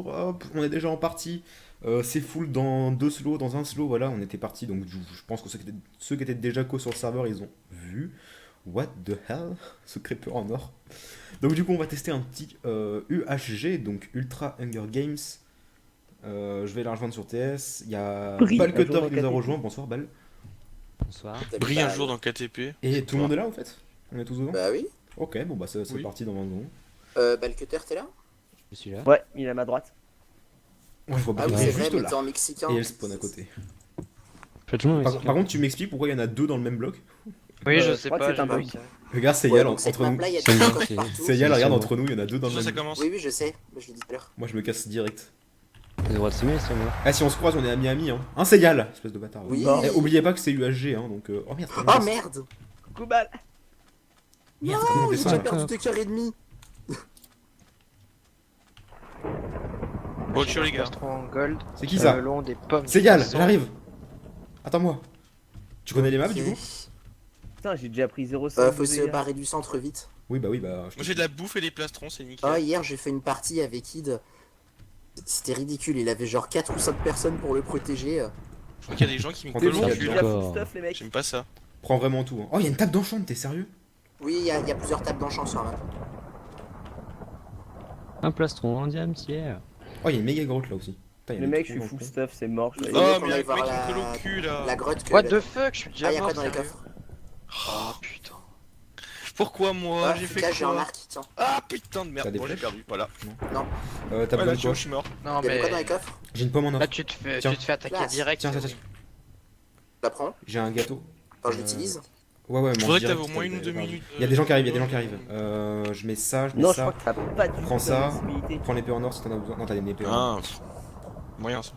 Hop, on est déjà en partie. C'est full dans deux slows, dans un slow, voilà, on était parti. Donc je pense que ceux qui étaient déjà co sur le serveur, ils ont vu. What the hell? Ce crêpeur en or. Donc du coup, on va tester un petit UHG, donc Ultra Hunger Games. Je vais la rejoindre sur TS. Il y a Brille, un jour Balcutter dans qui nous a KTP. rejoint. Bonsoir Bal. Bonsoir. Salut, Brille un Bal. jour dans KTP. Et tout le Bonsoir. monde est là en fait? On est tous dedans? Bah oui. Ok, bon bah c'est Oui. parti dans 20 secondes. Balcutter, t'es là? Je suis là. Ouais, il est à ma droite. Ouais, je vois Ah oui, Bal c'est qui est vrai, juste mais là. t'es en mexicain. Et elle spawn à côté. Franchement, Par contre, tu m'expliques pourquoi il y en a deux dans le même bloc? Oui, je Je sais crois que pas, c'est un j'ai pas bug. vu ça. Regarde, c'est Ouais, Yal donc cette entre nous. map-là, il y a C'est des bon, coffres c'est- partout. C'est Yal, C'est regarde bon. entre nous, il y en a deux dans le Ça, ça même. commence. Oui, je sais. Bah, je l'ai dit tout à l'heure. Moi je me casse direct. T'as le droit de semer, c'est moi. Ah, si on se croise, on est à Miami, hein. Hein, c'est Yal, espèce de bâtard. Oui. Eh, oubliez pas que c'est UHG, hein, donc. Oh merde, Oh merde! Coucou Bal. Merde, comment on J'ai descend déjà là perdu 2 cœurs et demi. Bon, les gars. Plastron en gold. C'est qui ça? Le long des pommes. C'est du Yal, poisson. j'arrive. Attends-moi. Tu connais les maps du coup? Putain, j'ai déjà pris 0,5. Faut se barrer du centre vite. Oui, bah oui, bah. Moi j'ai de la bouffe et des plastrons, c'est nickel. Ah, hier, j'ai fait une partie avec Id. C'était ridicule. Il avait genre 4 ou 5 personnes pour le protéger. Je crois qu'il y a des gens qui me Prends collent tout au le J'ai monde, cul déjà là. full stuff les mecs. J'aime pas ça. Prends vraiment tout. Hein. Oh, il y a une table d'enchant, t'es sérieux? Oui, il y a plusieurs tables d'enchant sur la map. Un plastron, un diametière. Oh, il y a une méga grotte là aussi. Putain, il y a Les des mecs, je trous suis dans le full fond. stuff, c'est mort. je vais- Oh, Oh, qu'on mais il y a aille le mec voir qui me la- colle au cul là. La grotte que. What the fuck, je suis déjà Ah, y'a mort. quoi dans les sérieux. coffres? Oh putain. Pourquoi moi Ah, j'ai fait là, j'ai un quoi? arc, tiens. Ah putain de T'as merde, des bon j'ai flèches perdu, voilà. T'as Ouais, besoin là de quoi? je suis mort. Non Y'avait quoi dans les mais. coffres? J'ai une pomme en or. Là tu te fais, Tiens. tu te fais attaquer Place. direct. Tiens, tiens, oui. tiens. Je la prends. J'ai un gâteau. Enfin, je l'utilise. Ouais, ouais, Je mange voudrais que direct, t'avais au moins une ou deux pardon. minutes. Il y a des gens qui arrivent, il y a des gens qui arrivent. Je mets ça, je mets Non, je ça. crois que t'as pas du tout Prends ça. d'invincibilité. Prends l'épée en or si t'en as besoin. Non, t'as une épée en or. Ah, pff, moyen ça.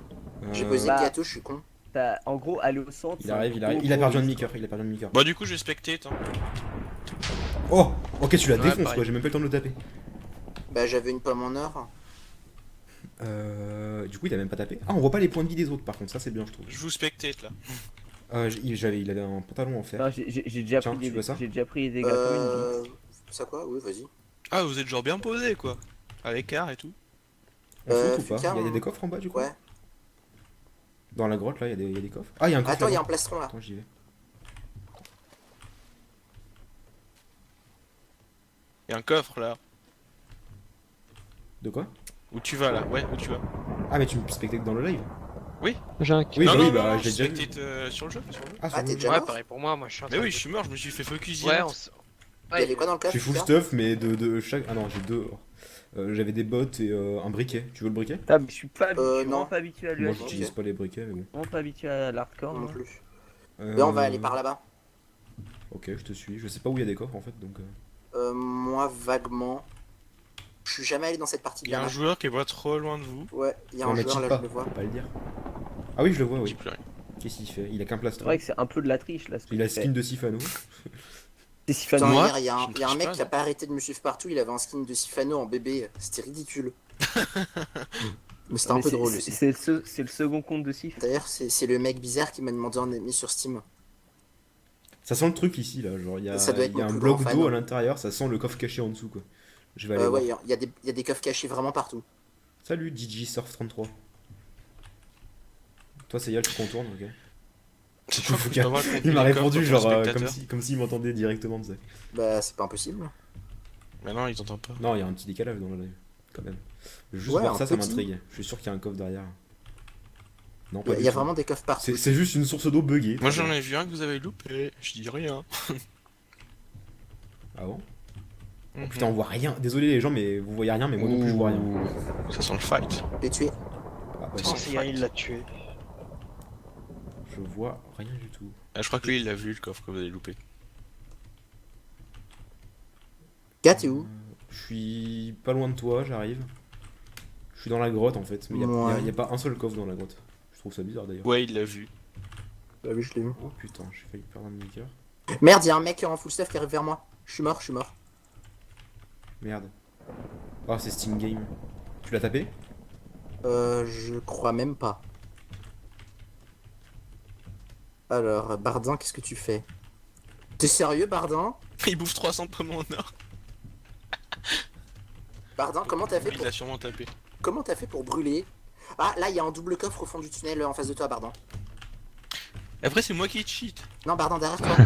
J'ai Euh, posé Bah. le gâteau, je suis con. T'as en gros aller au centre. Il arrive, il arrive. Il a perdu un demi-cœur, il a perdu un demi-cœur. Bah du coup je vais spectate hein. Oh! Ok, tu la Ouais, défonces pareil. quoi, j'ai même pas eu le temps de le taper. Bah, j'avais une pomme en or. Du coup, il a même pas tapé. Ah, on voit pas les points de vie des autres par contre, ça c'est bien, je trouve. Je vous spectate là. Il avait un pantalon en fer. Non, j'ai déjà Tiens, pris tu veux ça j'ai déjà pris des dégâts comme une vie. Ça quoi? Oui, vas-y. Ah vous êtes genre bien posé quoi. À l'écart et tout. On saute ou pas? Fuka, Il y a des coffres en bas du coup? Ouais. Dans la grotte là, il y a des coffres. Ah, il y a un coffre. Attends, il y a un là-bas. plastron là. Attends, j'y vais. Il y a un coffre là. De quoi? Où tu vas là? Ouais, où tu vas? Ah, mais tu me spectates dans le live? J'ai un Oui, non, bah non, oui, bah non, j'ai je déjà vu. spectate sur le jeu. Sur le jeu. Ah, sur Ah, le t'es jeu. déjà Ouais, mort? pareil pour moi, moi je suis en Mais train oui, de- je suis mort, je me suis fait focus Ouais, direct. Il y avait quoi dans le Je coffre? suis full Fuka stuff, mais de chaque. Ah non, j'ai deux. J'avais des bottes et un briquet. Tu veux le briquet? Putain, mais je suis pas habitué, non. vraiment pas habitué à Moi, l'UHC. j'utilise pas les briquets, mais bon. Vraiment pas habitué à l'hardcore. Non moi. plus. Là, on va aller par là-bas. Ok, je te suis. Je sais pas où il y a des coffres en fait, donc. Moi, vaguement. Je suis jamais allé dans cette partie Il de y a la un map. joueur qui est pas trop loin de vous. Ouais, il y a Non, un mais joueur cheat là, pas, je le vois. faut pas le dire. Ah oui, je le vois, Je oui. dis plus rien. Qu'est-ce qu'il fait? Il a qu'un C'est plastron. vrai que c'est un peu de la triche là. Ce que Il a tu fais. skin de Sifano. C'est si Attends, fan. Moi, hier, il y a je un, ne il y a un triche mec pas, qui a non. pas arrêté de me suivre partout, il avait un skin de Sifano en bébé, c'était ridicule. Mais c'était un peu drôle aussi. C'est le second compte de Sif. D'ailleurs, c'est le mec bizarre qui m'a demandé en ennemi sur Steam. Ça sent le truc ici, là. Genre, Ça doit être il y a mon un plus bloc grand d'eau fan. à l'intérieur, ça sent le coffre caché en dessous, quoi. Je vais aller voir. Ouais, il y a des coffres cachés vraiment partout. Salut, DJ Surf 33. Toi, c'est Yal, tu contournes, ok. Je crois que Fouca. je dois avoir le contenu Il m'a des répondu, coffres pour genre, le spectateur. comme s'il m'entendait directement, tu sais. Bah, c'est pas impossible. Mais non, il t'entend pas. Non, il y a un petit décalage dans le live, quand même. Je veux juste Ouais, voir un ça, ça petit. m'intrigue. Je suis sûr qu'il y a un coffre derrière. Non, Il pas y a, du il y a tout. vraiment des coffres partout. C'est juste une source d'eau buggée. Moi j'en ai vu un que vous avez loupé. Je dis rien. Ah bon? Mhm. Putain, on voit rien. Désolé les gens, mais vous voyez rien, mais moi non plus je vois rien. Ça sent le fight. Les tuer. Ah, bah, Oh, c'est Yann, il l'a tué. je vois rien du tout. Ah, je crois que lui il l'a vu le coffre que vous avez loupé. Gat, t'es où? Je suis pas loin de toi, j'arrive. Je suis dans la grotte en fait, mais Ouais. y a pas un seul coffre dans la grotte. Je trouve ça bizarre d'ailleurs. Ouais, il l'a vu. Bah oui, je l'ai vu. Oh putain, j'ai failli perdre un demi-cœur. Merde, il y a un mec en full stuff qui arrive vers moi. Je suis mort, je suis mort. Merde. Oh, c'est Steam Game. Tu l'as tapé? Je crois même pas. Alors, Bardin, qu'est-ce que tu fais? T'es sérieux, Bardin? Il bouffe 300 pommes en or. Bardin, comment t'as fait Il pour... l'a sûrement tapé. comment t'as fait pour brûler? Ah, là, il y a un double coffre au fond du tunnel en face de toi, Bardan. Après, c'est moi qui cheat. Non, Bardan, derrière toi.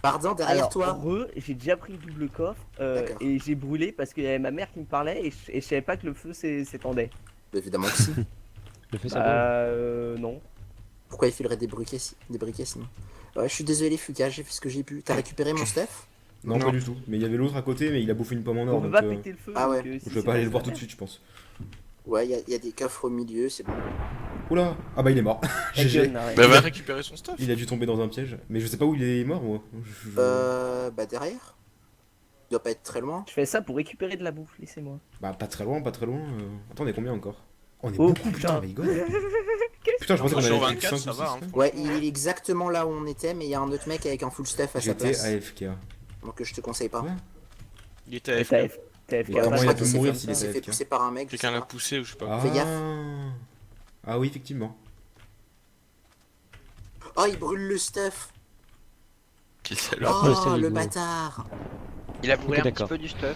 Bardan, derrière Alors, toi. j'ai déjà pris le double coffre D'accord. et j'ai brûlé parce qu'il y avait ma mère qui me parlait et je savais pas que le feu s'étendait. Bah, évidemment que si. Le fait ça brûle. Non. Pourquoi il filerait des briquets, sinon? Ouais, je suis désolé, Fuka, j'ai fait ce que j'ai pu. T'as récupéré mon stuff? Non, Non. pas du tout. Mais il y avait l'autre à côté, mais il a bouffé une pomme en or. On peut Donc, pas péter le feu. Ah ouais. donc, si je c'est vais pas aller le voir ça, tout de suite, je pense. Ouais, il y a des coffres au milieu, c'est bon. Oula. Ah bah il est mort. ta GG. gueule, arrête. Bah, va récupérer son stuff. Il a dû tomber dans un piège. Mais je sais pas où il est mort, moi. Bah derrière. Il doit pas être très loin. Je fais ça pour récupérer de la bouffe, laissez-moi. Bah pas très loin, pas très loin. Attends, on est combien encore? On est Oh, beaucoup, putain, my god. Putain, je pensais qu'on Sur avait 24, 5 ça ou va, 6, hein. là. Ouais, il est exactement là où on était, mais il y a un autre mec avec un full stuff à sa J'étais place. AFK. Donc je te conseille pas. Ouais. Il était AFK. T'as Mais comment il a pu s'est mourir fait- s'il il est s'est fait AFK? pousser par un mec. je Quelqu'un sais l'a pas. poussé ou je sais pas. Ah. Fais gaffe. Ah oui, effectivement. Oh, il brûle le stuff. Quel salaud. Ouais, c'est Oh, du le boulot. bâtard. Il a brûlé Ok, un petit d'accord. peu du stuff.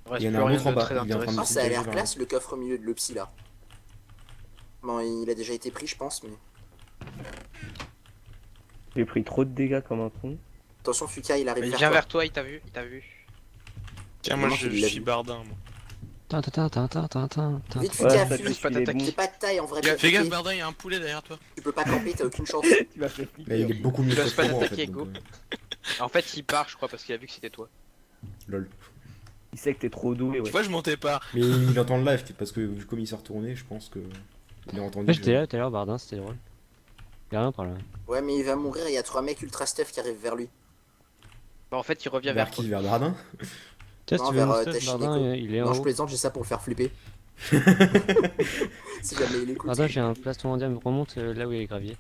Ouais. Il y en a un autre en bas, il est en train de Ah, ça a l'air vers classe le coffre au milieu de l'Opsy là. Bon, il a déjà été pris, je pense, mais. J'ai pris trop de dégâts comme un con. Attention, Fuka, il arrive Il vers vient toi. vers toi, il t'a vu, il t'a vu. Tiens, moi Comment je tu l'as suis vu bardin. Moi. Vite, Ouais, Fuka, ça fuis. touche pas d'attaquer. T'es pas de taille en vrai. Fais gaffe, tu bardin, il y a un poulet derrière toi. peux pas camper, t'as aucune chance. Tu m'as fait Mais il est flipper. beaucoup mieux Il que ose pas moi en fait. t'attaquer, donc, go. En fait, il part, je crois, parce qu'il a vu que c'était toi. Lol. Il sait que t'es trop doué, Tu ouais. vois, je mentais pas. Mais il entend le live parce que vu comme il s'est retourné, je pense que. Il a entendu. Ouais, j'étais là tout à l'heure, Bardin, c'était drôle. Y'a rien par là. Ouais, mais il va mourir, il y a 3 mecs ultra stuff qui arrivent vers lui. Bah, en fait, il revient Vers vers qui? toi. Vers Bradin? Tiens, Non, si tu veux vers, mon ta stuff, Bardin, Shineko. il est en Non, je haut. plaisante, j'ai ça pour le faire flipper. Si jamais il écoute. Bardin, j'ai un plastron mondial, remonte là où il y a les graviers.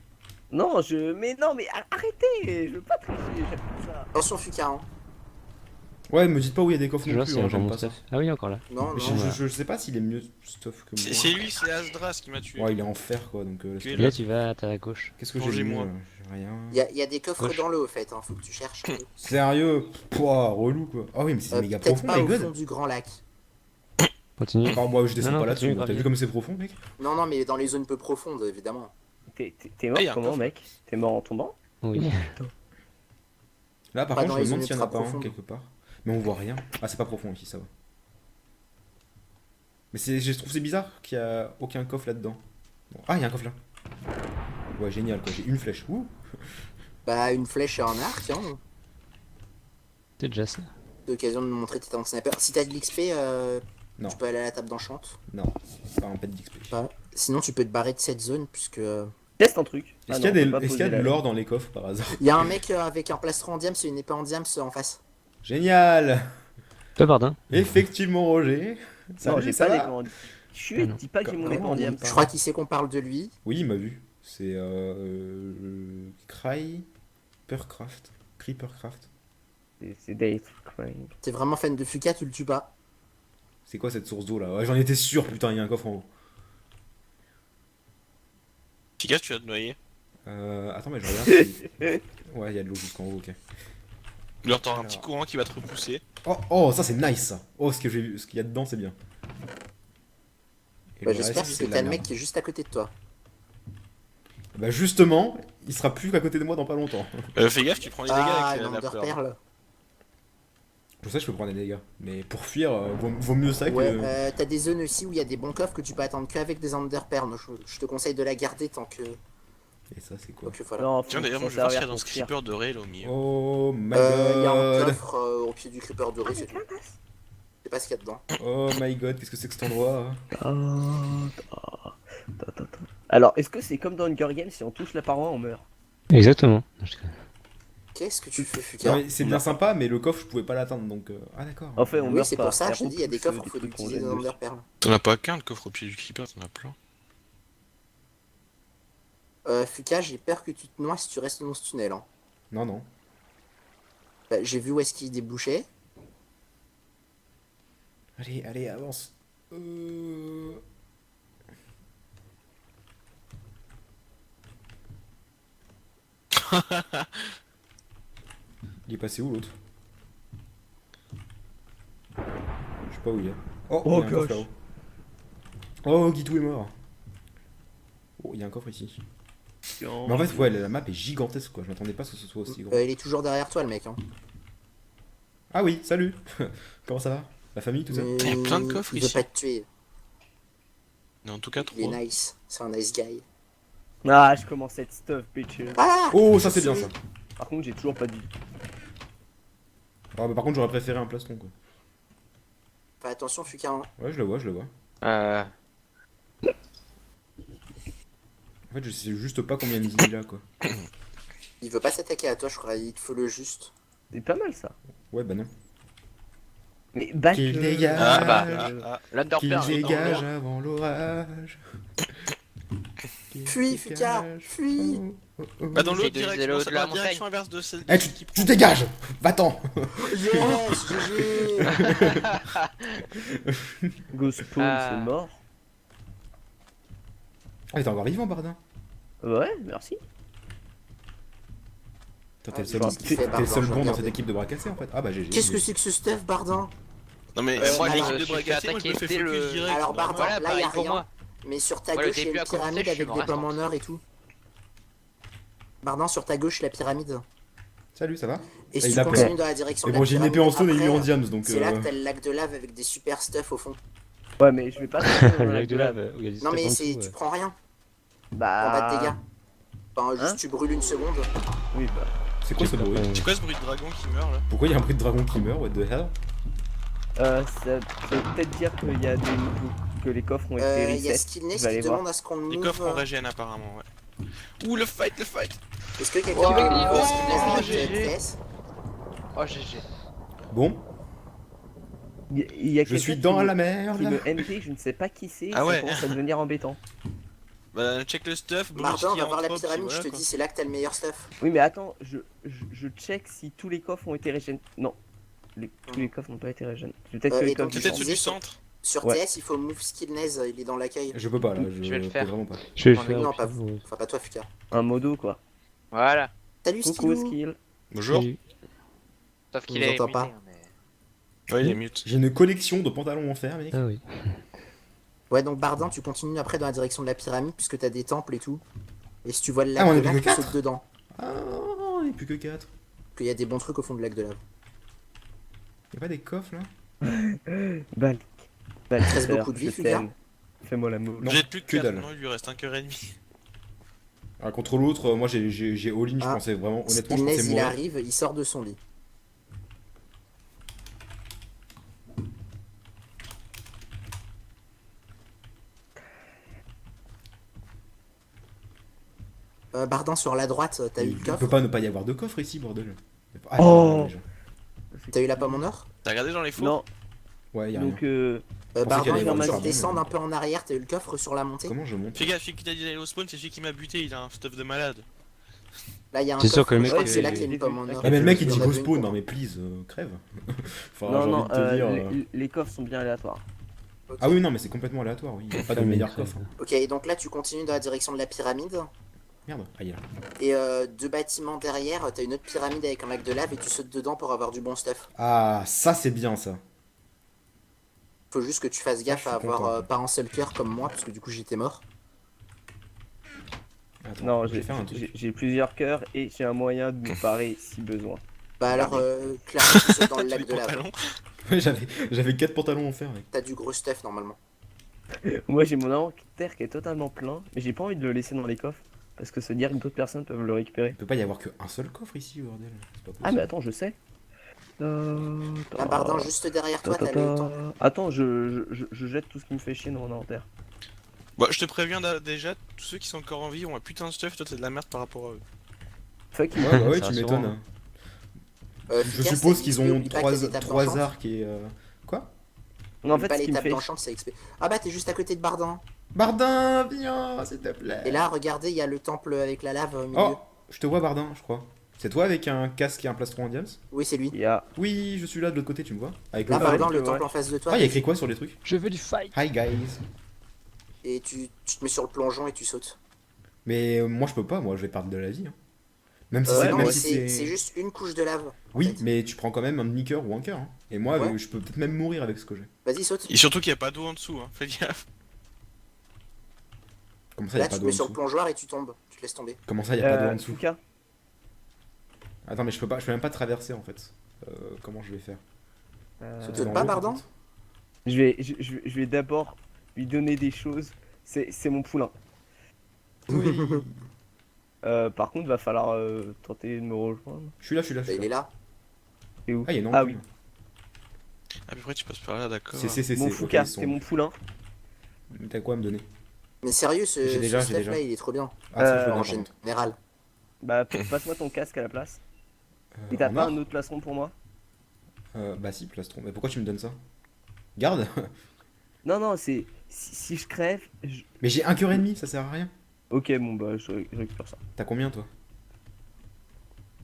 Non, mais arrêtez. Je veux pas tricher, j'aime pas ça. Attention, Fuka, hein. Ouais, me dites pas où il y a des coffres Je non vois plus, si hein, on j'aime mon pas ça. stuff. Ah oui, encore là. Non, Mais non. je sais pas s'il est mieux stuff que moi. C'est lui, c'est Asdras qui m'a tué. Ouais, il est en fer quoi, donc. laisse Tu es tomber. Et là, tu vas à ta gauche. Qu'est-ce que j'ai Vengez-moi. mis, j'ai rien. Il y a des coffres Gauche. dans le haut, au fait, hein. Faut que tu cherches. Sérieux? Pouah, relou quoi. Ah oui, mais c'est méga Peut-être profond, pas my au fond god. du grand lac. Continue. Enfin, moi je descends Non, non, pas là-dessus, continue, t'as vu gravier. comme c'est profond, mec? Non, non, mais dans les zones peu profondes, évidemment. T'es mort Ah, y a un comment, coffre. mec? T'es mort en tombant? Oui. Là par Pas contre, dans je me les demande zones s'il y en a ultra pas un profondes. quelque part. Mais on voit rien. Ah, c'est pas profond ici, ça va. Mais je trouve c'est bizarre qu'il y a aucun coffre là-dedans. Bon. Ah, il y a un coffre là. Ouais, génial quoi, j'ai une flèche. Ouh. Bah, une flèche et un arc, hein. C'est déjà ça. L'occasion de me montrer tes talents de sniper. Si t'as de l'XP, Non. tu peux aller à la table d'enchante. Non, pas un pet d'XP. Pas. Sinon, tu peux te barrer de cette zone, puisque. Teste un truc. Est-ce Ah qu'il y a, non, on peut pas est-ce qu'il y a poser de la- l'or dans les coffres par hasard? Il y a un mec avec un plastron en diams et une épée en diams en face. Génial! Toi, Bardin. Effectivement, Roger. Non, Salut, j'ai ça pas va? les grands. Chut, dis pas que j'ai mon Comment épée en on diam. dit Je crois qu'il sait qu'on parle de lui. Oui, il m'a vu. C'est Creepercraft. Creepercraft. C'est Dave Crane. T'es vraiment fan de Fuka, tu le tues pas. C'est quoi cette source d'eau là? Ouais, j'en étais sûr, putain, il y a un coffre en haut. Chica, tu vas te noyer. Attends, mais je regarde. si- Ouais, il y a de l'eau jusqu'en haut, ok. Il entend un Alors. petit courant qui va te repousser. Oh, oh, ça c'est nice ça. Oh, ce que j'ai vu, ce qu'il y a dedans, c'est bien. Et Bah, le j'espère reste, que c'est de t'as la le mec merde. qui est juste à côté de toi. Bah, justement, il sera plus qu'à côté de moi dans pas longtemps. Fais gaffe, tu prends les dégâts Ah, avec une la Ender peur. Pearl. Je sais, je peux prendre des dégâts. Mais pour fuir, vaut mieux ça que. Ouais, t'as des zones aussi où il y a des bons coffres que tu peux attendre qu'avec des Ender Pearl. Je te conseille de la garder tant que. Et ça, c'est quoi? Donc voilà. Non, Tiens, faut d'ailleurs, s'en moi je vais voir s'il y a servir dans pour ce fuir. creeper doré là au milieu. Oh my Il y a un god! coffre au pied du creeper doré, c'est tout. Je sais pas ce qu'il y a dedans. Oh my god, qu'est-ce que c'est que cet endroit? Alors, est-ce que c'est comme dans Hunger Games, si on touche la paroi, on meurt? Exactement. Qu'est-ce que tu fais, Non, Fuka? mais c'est bien sympa, mais le coffre, je pouvais pas l'atteindre donc. Ah, d'accord. En fait, on Oui, meurt c'est pas. pour ça, Ça je te dis, il y a des repousse, coffres, faut trucs qu'on utiliser des aime Ender dessus. Pearl. T'en as pas qu'un le coffre au pied du creeper, t'en as plein. Fuka, j'ai peur que tu te noies si tu restes dans ce tunnel. Hein. Non, non. Bah, j'ai vu où est-ce qu'il débouchait. Allez, allez, avance. Il est passé où l'autre? pas où il est. Oh, Oh, il y a un coffre gosh. là-haut. Oh, Guitou est mort. Oh, il y a un coffre ici. Mais en fait, ouais, la map est gigantesque quoi. Je m'attendais pas à ce que ce soit aussi grand. Il est toujours derrière toi, le mec. Hein. Ah oui, salut. Comment ça va? La famille, tout ça? Mais Il y a plein de coffres il veut ici. pas te tuer. Mais en tout cas, Il est 3. nice. C'est un nice guy. Ah, je commence à être stuff, bitches. Ah Oh, ça c'est bien ça. Par contre, j'ai toujours pas de vie. Ah, bah, par contre, j'aurais préféré un plastron quoi. Fais attention, Fuka. Hein. Ouais, je le vois, je le vois. Euh... En fait, je sais juste pas combien de vie il a quoi. Il veut pas s'attaquer à toi, je crois. Il te faut le juste. C'est pas mal ça. Ouais, bah non. Mais back. Qu'il dégage. Ah bah, Qu'il l'Underpère. dégage avant l'orage. Qu'il Fuis, Fuka, dégage. fuis. Oh, oh, oh. Bah dans J'ai l'autre deux direction, zélos ça de va la en direction montagne. inverse de celle Eh, qui tu prend. dégages. Va-t'en. Yes, GG. Ghost Spawn, Ah. c'est mort. Ah, t'es encore vivant, Bardin. Ouais, merci. Toi, t'es le je seul, vois ce qu'il fait, t'es le Bardin, seul je bon dans regarde. cette équipe de bras cassés en fait. Ah bah GG. Qu'est-ce que c'est que ce stuff, Bardin? Non mais Moi, moi je l'équipe me de suis bras fait cassés, moi je me attaquer fais dès focus le- direct. Alors, Bardin, Voilà, là, y pareil a pour rien. moi. Mais sur ta Ouais, le gauche, il y a début une a commencé, pyramide je suis avec en des reste pommes en en or et tout. Bardin, sur ta gauche, la pyramide. Salut, ça va? Et Ah, si il tu a peur. continues dans la direction Mais de bon, la j'ai une pyramide, épée en stone et une après, en diams donc. c'est là que t'as le lac de lave avec des super stuff au fond. Ouais, mais je vais pas tomber dans Le le lac de lave, où il y a des Non, steps mais en c'est, dessous, tu prends rien. En Bah. bas de dégâts. Enfin, juste Hein tu brûles une seconde. Oui, bah. C'est quoi ce bruit? C'est quoi ce bruit de dragon qui meurt là? Pourquoi il y a un bruit de dragon qui meurt? What the hell? Ça veut peut-être dire qu'il y a des que les coffres ont été Il y a reset. Skillness Je vais qui aller voir. demande à ce qu'on Les move. coffres en régène apparemment, ouais. Ouh le fight, le fight. Est-ce que quelqu'un Oh, peut oh, move Skillness oh, avec GG. TS? Oh GG. Bon, Il y a je quelqu'un suis qui dans me- la merde. qui me MP, je ne sais pas qui c'est, Ah ça ouais. commence à devenir embêtant. Bah check le stuff, Martin, Brunski va voir la entre, pyramide, puis je te voilà, dis, c'est là que t'as le meilleur stuff. Oui, mais attends, je check si tous les coffres ont été régénérés. Non, tous les coffres n'ont pas été régénérés. C'est peut-être que les et donc, coffres quoi. du Peut-être centre. ceux du centre. Sur Ouais. TS, il faut move Skillness, il est dans l'accueil. Je peux pas là, Je vais le peux faire. vraiment pas. Je vais le Non, faire. non, puis pas vous- Enfin, pas toi, Fuka. Un modo quoi. Voilà. Salut, Coucou Skillou. skill. Bonjour. Salut. Sauf On qu'il nous est entend muté, pas. hein, mais- Ouais, il est mute. J'ai une collection de pantalons en fer, mec. Ah oui. Ouais, donc Bardin, tu continues après dans la direction de la pyramide, puisque t'as des temples et tout. Et si tu vois le Ah, lac on de est lave, plus tu que sautes quatre. dedans. Ah, il n'y a plus que 4. Qu'il y a des bons trucs au fond du lac de lave. Y'a pas des coffres là? Balk. Il te reste beaucoup de vie, je Fuka. t'aime. Fais-moi l'amour. Non, J'ai plus que que 4, dalle. non, il lui reste un cœur et demi. Alors, contre l'autre, moi j'ai all-in, je Ah. pensais vraiment, honnêtement, je Skillness, pensais il mourir. arrive, il sort de son lit. Bardin, sur la droite, t'as eu Il le peut coffre. pas ne pas y avoir de coffre ici, bordel. Ah, Oh. déjà. T'as eu la pomme en or. T'as regardé dans les fours? Non, Ouais, y'a rien. donc pensais Bardin, qu'il y avait il va une falloir charbon, descendre un peu en arrière, t'as eu le coffre sur la montée. Comment je monte? Fais gaffe, celui qui t'a dit d'aller au spawn, c'est celui qui m'a buté, il a un stuff de malade. Là, il y a un C'est sûr coffre, que le je mec crois que est- c'est là qu'il y a une pomme en or. Ah, mais le mec il Il y dit en go avait une spawn, pour non mais please, crève. Enfin, non, j'ai non, envie de te dire. les coffres sont bien aléatoires. Ok. Ah oui, non, mais c'est complètement aléatoire, oui. Il y a pas de Ah, mais meilleur crève. coffre. hein. Ok, et donc là, tu continues dans la direction de la pyramide. Merde, ah, il est là. Et deux bâtiments derrière, t'as une autre pyramide avec un lac de lave et tu sautes dedans pour avoir du bon stuff. Ah, ça c'est bien ça. Faut juste que tu fasses gaffe je suis à avoir content. pas un seul cœur comme moi, parce que du coup j'étais mort. Attends, Non, je vais faire un truc. j'ai plusieurs cœurs et j'ai un moyen de me parer si besoin. Bah alors, clairement, tu sautes dans le Tous les lac de lave. pantalons. Ouais, j'avais 4 pantalons en fer, mec. T'as du gros stuff normalement. Moi j'ai mon inventaire qui est totalement plein, mais j'ai pas envie de le laisser dans les coffres. Parce que se dire que d'autres personnes peuvent le récupérer. Il peut pas y avoir qu'un seul coffre ici, bordel. C'est pas possible. Ah mais attends, je sais. Ah, Bardin, juste derrière toi, t'as le temple. Attends, je jette tout ce qui me fait chier dans mon inventaire. Bon, je te préviens déjà, tous ceux qui sont encore en vie ont un putain de stuff, toi t'as de la merde par rapport à eux. Fuck you. Ouais, bah ouais, C'est tu rassurant, m'étonnes. hein. Je Fuka, suppose c'est qu'ils XP, ont oublie pas que les étapes 3 d'enchant. arcs et. Quoi? Non, en Oublie fait, pas ce qui me l'étape fait d'enchant, c'est XP. Ah bah t'es juste à côté de Bardin. Bardin, viens, s'il te plaît. Et là, regardez, il y a le temple avec la lave au milieu. Oh, je te vois, Bardin, je crois. C'est toi avec un casque et un plastron en diams? Oui, c'est lui. Il y a... Oui, je suis là de l'autre côté, tu me vois? Avec Là, le ouais, Bardin, le ouais. temple en face de toi. Ah, il y a écrit quoi sur les trucs? Je veux du fight. Hi guys. Et tu te mets sur le plongeon et tu sautes. Mais moi je peux pas, moi je vais perdre de la vie. Hein. Même si Ouais, c'est non, même mais si c'est juste une couche de lave. en Oui, fait. mais tu prends quand même un demi-cœur ou un cœur. Hein. Et moi, Ouais. je peux peut-être même mourir avec ce que j'ai. Vas-y, saute. Et surtout qu'il n'y a pas d'eau en dessous, hein. Fais gaffe. Comment ça, y Là, a pas tu te d'eau en mets sur le dessous? plongeoir et tu tombes. Tu te laisses tomber. Comment ça, y a pas d'eau en dessous? Fouca, Attends, mais je peux même pas traverser en fait. Comment je vais faire? Sauter Saute dans pas, l'eau, pardon peut-être. je vais d'abord lui donner des choses. C'est mon poulain. Oui. Par contre, va falloir tenter de me rejoindre. Je suis là, je suis là, je Bah, suis il est là. là. Et où? Ah, il y a une Ah enclume. À peu près, tu passes par là, d'accord. C'est, Mon ok, Fouca, ils sont- c'est mon poulain. T'as quoi à me donner? Mais sérieux, J'ai déjà, ce j'ai stuff déjà. là, il est trop bien. Ah, ça, je veux Euh, bien, En par contre. général. Bah, passe-moi ton casque à la place. Et t'as En pas or un autre plastron pour moi? Bah si, plastron. Mais pourquoi tu me donnes ça? Garde. Non, non, c'est. Si je crève. Mais j'ai un cœur et demi, ça sert à rien. Ok, bon, bah, je récupère ça. T'as combien toi?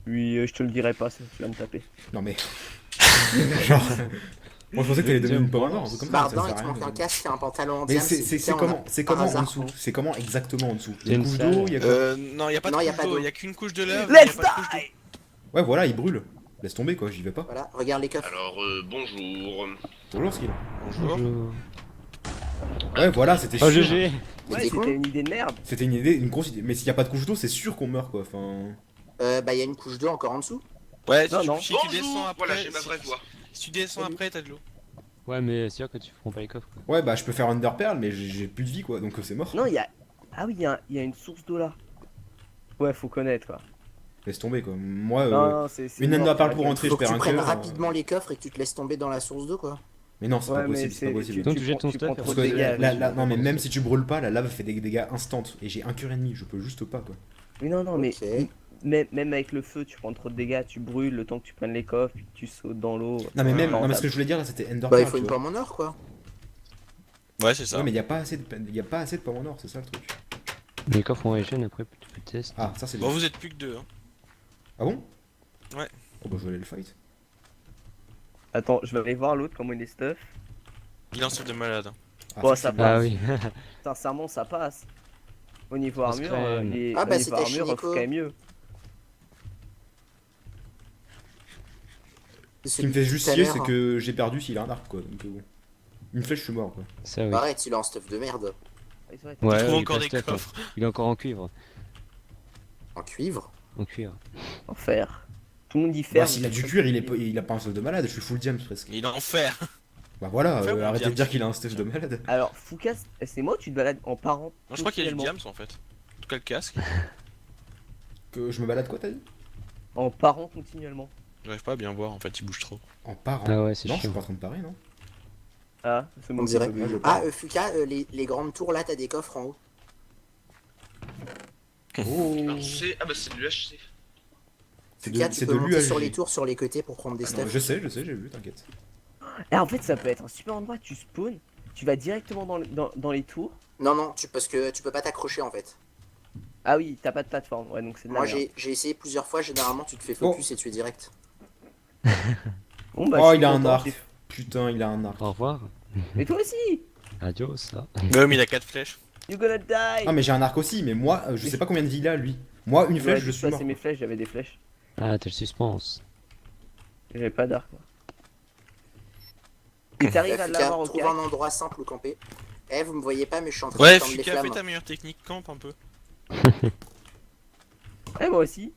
Puis, je te le dirai pas, ça, tu vas me taper. Non mais. Genre. Moi je pensais que t'allais donner une pomme en or, un truc comme ça. Bardin, ça il sert te à manque rien. un casque et un pantalon en Mais diams. c'est comment? C'est par comment en hasard, dessous? hein. C'est comment exactement en dessous? Il y C'est a une une couche salle. d'eau, il y a quoi? Non, il n'y a pas de Non, y a couche pas d'eau, d'eau. il n'y a qu'une couche de lave. Let's y a pas de couche d'eau. die! Ouais, voilà, il brûle. Laisse tomber quoi, j'y vais pas. Voilà, regarde les coffres. Alors, bonjour. Bonjour, Skill. Bonjour. Bonjour. Ouais, voilà, c'était Oh sûr. GG. Mais Ouais, t'es con. c'était une idée de merde. C'était une idée, une grosse idée. Mais s'il y a pas de couche d'eau, c'est sûr qu'on meurt quoi. Enfin. Bah, il y a une couche d'eau encore en dessous. Ouais, Non, si, non. si tu descends Bonjour. après. Voilà, j'ai ma vraie voix. Si tu descends Salut. après, t'as de l'eau. Ouais, mais c'est sûr que tu prends pas les coffres. Quoi. Ouais, bah je peux faire Under Pearl, mais j'ai plus de vie quoi, donc c'est mort. Non, il y a. Ah oui, il y a une source d'eau là. Ouais, faut connaître quoi. Laisse tomber quoi. Moi, Non, non, c'est. une mort, Under Pearl arrête. pour rentrer, je Faut que perds tu un prennes cœur. rapidement les coffres et que tu te laisses tomber dans la source d'eau, quoi. Mais non, c'est Ouais, pas mais possible, c'est pas possible. Donc, tu jettes ton prends stuff, trop Parce de que dégâts. non mais même si tu brûles pas, la lave fait des dégâts instants et j'ai un cœur et demi, je peux juste pas quoi. Mais non, non, mais. Ok. Même avec le feu, tu prends trop de dégâts, tu brûles le temps que tu prennes les coffres, puis que tu sautes dans l'eau. Non mais même, Non, non mais t'as- ce que je voulais dire là c'était Ender Bah, il Pearl. faut tu une vois. pomme en or, quoi. Ouais, c'est ça. Ouais mais y a pas assez de pommes en or, c'est ça le truc. Les coffres en régène, après tu peux tester. Ah ça c'est Bon, bien. vous êtes plus que deux. Hein. Ah bon? Ouais. Oh bah je vais aller le fight. Attends, je vais aller voir l'autre, comment il est stuff. Il est en stuff de malade. Hein. Ah, Bon, ça, ça c'est passe. Ah oui. Sincèrement, ça passe. Au niveau Ça se armure, crème. Ah, bah, au c'est niveau ta armure, Shineko. faut quand même mieux. Ce qui me fait juste chier c'est que j'ai perdu s'il a un arc quoi. Donc bon. Une flèche je suis mort quoi. Ça oui. Arrête, il est en stuff de merde. Ouais, c'est vrai. Ouais, Tu trouves il est encore pas des stuff, hein. coffres. Il est encore en cuivre. En cuivre. En cuivre. En fer. Tout le monde dit Bah, fer. s'il a mais du ça, cuir, c'est- il a pas un stuff de malade, je suis full diams presque. Il est en fer. Bah voilà, Fais mon arrêtez de diams. dire qu'il a un stuff de malade. Alors, Foucasse, c'est moi ou tu te balades en parent? Non, je crois qu'il y a du continuellement diams en fait. En tout cas, le casque. Que je me balade quoi t'as dit? En parent continuellement. J'arrive pas à bien voir en fait, il bouge trop. En parant. Ah ouais, c'est Non, je suis chiant. pas en train de parer non. Ah, c'est On mon dirait. petit peu. Ah, Fuka, les grandes tours là, t'as des coffres en haut. Oh. Alors, c'est... Ah bah c'est du HC. C'est Fuka, de, tu c'est peux de monter sur l'UHG. les tours sur les côtés pour prendre des Ah non, stuffs. je sais, j'ai vu, t'inquiète. Et en fait, ça peut être un super endroit. Tu spawns, tu vas directement dans les tours. Non, non, parce que tu peux pas t'accrocher en fait. Ah oui, t'as pas de plateforme. Ouais, donc c'est de la Moi, merde. j'ai essayé plusieurs fois, généralement, tu te fais focus et tu es direct. Bon, bah, Oh, je suis il a un content, arc. j'ai- Putain, il a un arc. Au revoir. Et toi aussi. Adios, ça. Ouais, mais il a 4 flèches. You gonna die. Ah, mais j'ai un arc aussi, mais moi, je sais pas combien de vie il a lui. Moi, une flèche, Ouais, je j'ai suis mort. passé mes flèches, j'avais des flèches. Ah, t'as le suspense. J'avais pas d'arc. moi. Et t'arrives à Fuka, l'avoir au trouve cac. un endroit simple où camper. Eh, vous me voyez pas, mais je suis en train Ouais, de tendre les Fuka, fais flammes. ta meilleure technique, camp un peu. Ouais, moi aussi.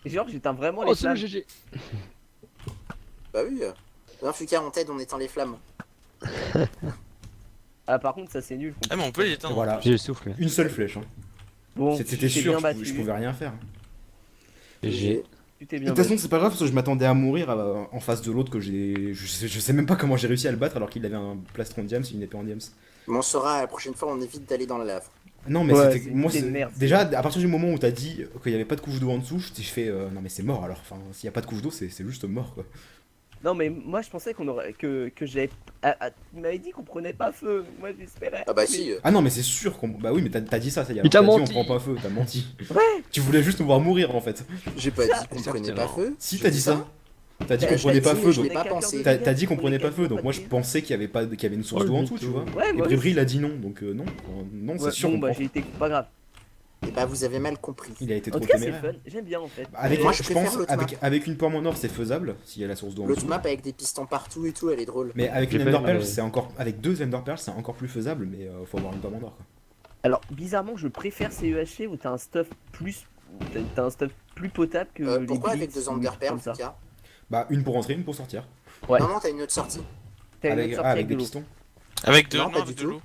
Et genre, j'éteins vraiment les Oh, c'est le flammes. GG. Bah oui. Non, Fuka, on t'aide, on éteint les flammes. Ah, par contre, ça c'est nul. Ah, mais on peut les Et éteindre. voilà, J'ai le souffle. une seule flèche. Hein. Bon, C'était tu t'es sûr, bien je battu. pouvais rien faire. GG. Tu t'es De bien toute façon, battu. c'est pas grave parce que je m'attendais à mourir en face de l'autre que j'ai. Je sais même pas comment j'ai réussi à le battre alors qu'il avait un plastron de diams et une épée en diams. Mais on saura la prochaine fois, on évite d'aller dans la lave. Non, mais Ouais, c'était. c'est Moi, une idée de merde. déjà, à partir du moment où t'as dit qu'il y avait pas de couche d'eau en dessous, je t'ai fait. Non, mais c'est mort alors. Enfin, s'il y a pas de couche d'eau, c'est juste mort quoi. Non, mais moi je pensais qu'on aurait. Que j'avais. Tu m'avais dit qu'on prenait pas feu. Moi j'espérais. Ah bah Mais- si. Ah non, mais c'est sûr qu'on. Bah oui, mais t'as dit ça, ça y est. Il t'a T'as dit menti. on prend pas feu, t'as menti. Ouais. Tu voulais juste nous voir mourir en fait. J'ai pas dit qu'on prenait pas Exactement. feu. Si, J'ai t'as dit ça. T'as dit Bah, qu'on je prenait l'ai pas dit, feu, mais je donc. l'ai pas pensé. T'as dit qu'on prenait pas feu, donc moi je pensais qu'il y avait une source d'eau en dessous, tu vois. Ouais, Et moi Bribri aussi. il a dit non, donc non. Non, c'est Ouais, sûr. bon, on bah prend. j'ai été. Pas grave. Et bah vous avez mal compris. Il a été En trop tout cas, c'est téméraire. fun. J'aime bien en fait. Avec, Moi, je je préfère pense, l'autre avec une pomme en or, c'est faisable, s'il y a la source d'eau en L'autre dessous. map avec des pistons partout et tout, elle est drôle. Mais avec J'ai une pas Ender eu, Pearl, mais- c'est encore. Avec 2 Ender Pearls, c'est encore plus faisable, mais faut avoir une pomme en or, quoi. Alors, bizarrement, je préfère CEHC où t'as un stuff plus. T'as un stuff plus potable que. les Pourquoi avec Blitz deux ou Ender des trucs Pearl, comme ça. Fika Bah, une pour rentrer, une pour sortir. Ouais. Non, non, t'as une autre sortie. T'as une Avec, autre sortie avec avec des de l'eau. pistons. Avec de, Non, non, pas avec du de tout. l'eau.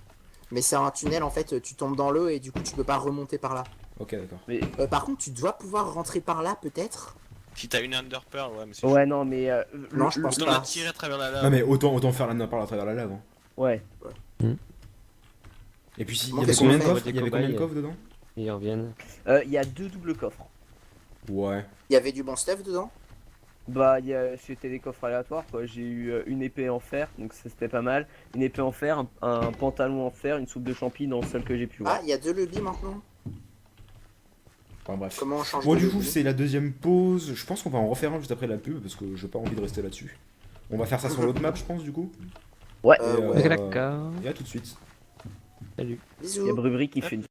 Mais c'est un tunnel en fait, tu tombes dans l'eau et du coup tu peux pas remonter par là. Ok, d'accord. Mais Par contre, tu dois pouvoir rentrer par là peut-être. Si t'as une Under Pearl, ouais, mais c'est ouais, non, mais. Non, je pense chaud. pas. On a tiré à travers la lave. Non, mais autant faire l'Ender Pearl à travers la lave. Hein. Ouais. Et puis, il y Bon, avait qu'est-ce combien qu'on de fait coffres Il y avait combien de Cobayes. coffres dedans Ils reviennent. Il y a 2 doubles coffres. Ouais. Il y avait du bon stuff dedans. Bah, c'était des coffres aléatoires quoi. J'ai eu une épée en fer, donc ça, c'était pas mal. Une épée en fer, un pantalon en fer, une soupe de champi dans le seul que j'ai pu voir. Ah, il y a 2 lobbies maintenant. Enfin, bref. Comment on change Bon, de du coup, lobby c'est la deuxième pause. Je pense qu'on va en refaire un juste après la pub parce que j'ai pas envie de rester là-dessus. On va faire ça sur l'autre map, je pense, du coup. Ouais. Et, ouais. D'accord. Et à tout de suite. Salut. Il y a Bisous. Brubry qui fait une